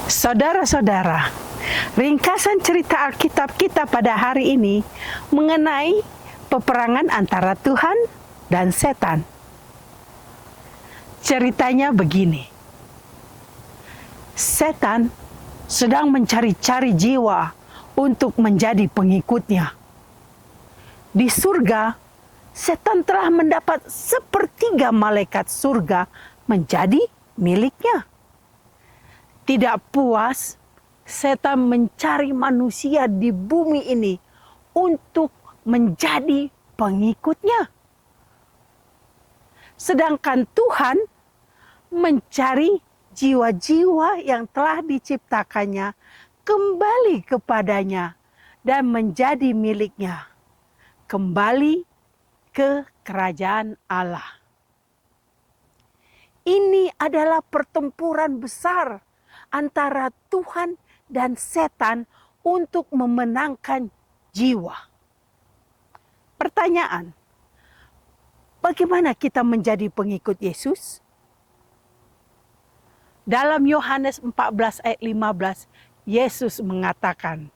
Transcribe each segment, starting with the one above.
Saudara-saudara, ringkasan cerita Alkitab kita pada hari ini mengenai peperangan antara Tuhan dan setan. Ceritanya begini. Setan sedang mencari-cari jiwa untuk menjadi pengikutnya. Di surga, setan telah mendapat sepertiga malaikat surga menjadi miliknya. Tidak puas, setan mencari manusia di bumi ini untuk menjadi pengikutnya. Sedangkan Tuhan mencari jiwa-jiwa yang telah diciptakannya kembali kepadanya dan menjadi miliknya. Kembali ke kerajaan Allah. Ini adalah pertempuran besar antara Tuhan dan setan untuk memenangkan jiwa. Pertanyaan, bagaimana kita menjadi pengikut Yesus? Dalam Yohanes 14 ayat 15, Yesus mengatakan,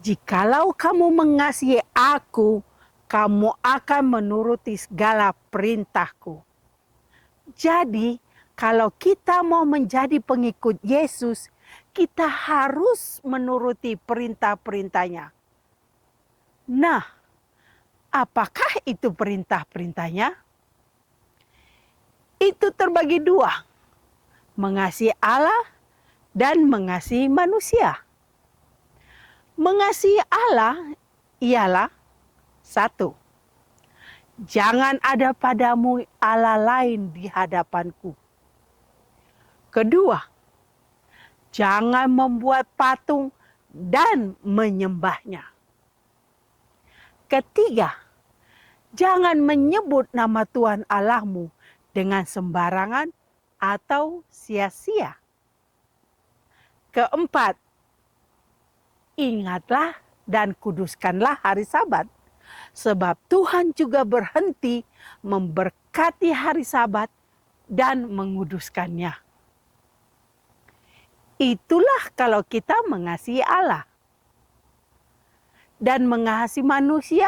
"Jikalau kamu mengasihi aku, kamu akan menuruti segala perintahku." Jadi, kalau kita mau menjadi pengikut Yesus, kita harus menuruti perintah-perintahnya. Nah, apakah itu perintah-perintahnya? Itu terbagi dua, mengasihi Allah dan mengasihi manusia. Mengasihi Allah ialah satu, jangan ada padamu Allah lain di hadapanku. Kedua, jangan membuat patung dan menyembahnya. Ketiga, jangan menyebut nama Tuhan Allahmu dengan sembarangan atau sia-sia. Keempat, ingatlah dan kuduskanlah hari Sabat, sebab Tuhan juga berhenti memberkati hari Sabat dan menguduskannya. Itulah kalau kita mengasihi Allah. Dan mengasihi manusia,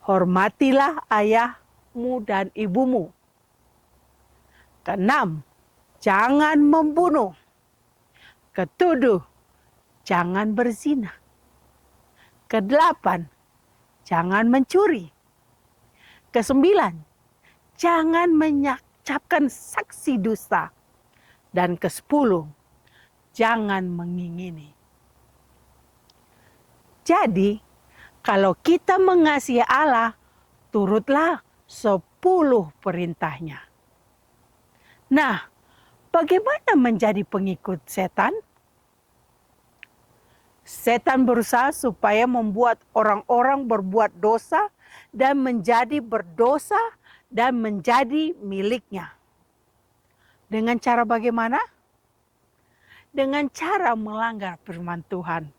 hormatilah ayahmu dan ibumu. Keenam, jangan membunuh. Ketujuh, jangan berzina. Kedelapan, jangan mencuri. Kesembilan, jangan mengucapkan saksi dusta. Dan ke-10, jangan mengingini. Jadi, kalau kita mengasihi Allah, turutlah 10 perintahnya. Nah, bagaimana menjadi pengikut setan? Setan berusaha supaya membuat orang-orang berbuat dosa dan menjadi berdosa dan menjadi miliknya. Dengan cara bagaimana? Dengan cara melanggar firman Tuhan.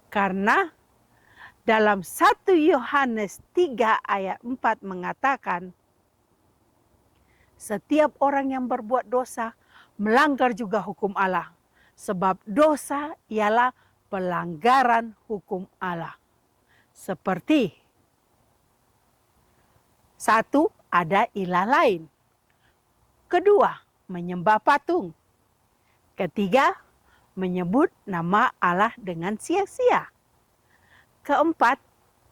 Karena dalam 1 Yohanes 3 ayat 4 mengatakan, setiap orang yang berbuat dosa melanggar juga hukum Allah. Sebab dosa ialah pelanggaran hukum Allah. Seperti, satu, ada ilah lain. Kedua, menyembah patung. Ketiga, menyebut nama Allah dengan sia-sia. Keempat,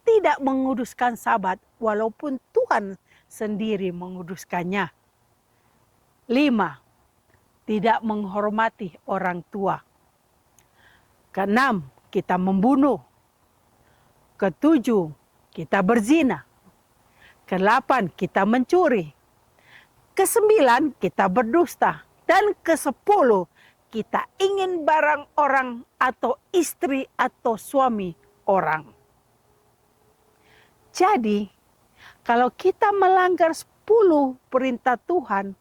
tidak menguduskan Sabat walaupun Tuhan sendiri menguduskannya. 5, tidak menghormati orang tua. Keenam, kita membunuh. Ketujuh, kita berzina. Kedelapan, kita mencuri. Ke-9, kita berdusta. Dan ke-10, kita ingin barang orang atau istri atau suami orang. Jadi, kalau kita melanggar 10 perintah Tuhan,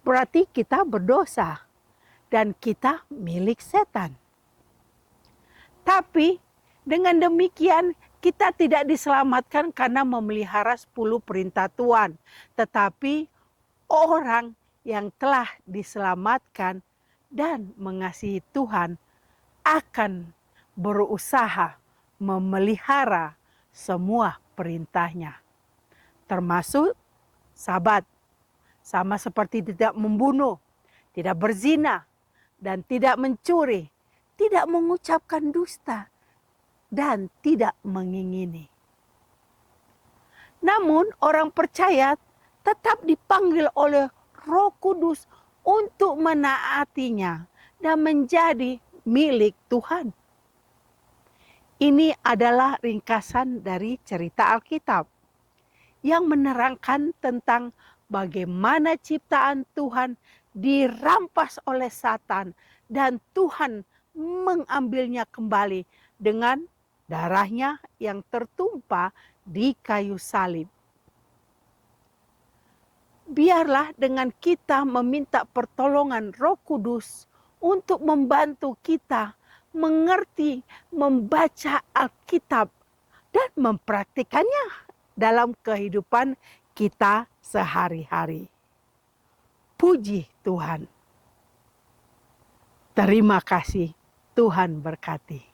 berarti kita berdosa dan kita milik setan. Tapi dengan demikian kita tidak diselamatkan karena memelihara 10 perintah Tuhan. Tetapi orang yang telah diselamatkan dan mengasihi Tuhan akan berusaha memelihara semua perintahnya, termasuk Sabat, sama seperti tidak membunuh, tidak berzina, dan tidak mencuri, tidak mengucapkan dusta, dan tidak mengingini. Namun orang percaya tetap dipanggil oleh Roh Kudus untuk menaatinya dan menjadi milik Tuhan. Ini adalah ringkasan dari cerita Alkitab yang menerangkan tentang bagaimana ciptaan Tuhan dirampas oleh Satan dan Tuhan mengambilnya kembali dengan darahnya yang tertumpah di kayu salib. Biarlah dengan kita meminta pertolongan Roh Kudus untuk membantu kita mengerti, membaca Alkitab, dan mempraktikannya dalam kehidupan kita sehari-hari. Puji Tuhan. Terima kasih, Tuhan berkati.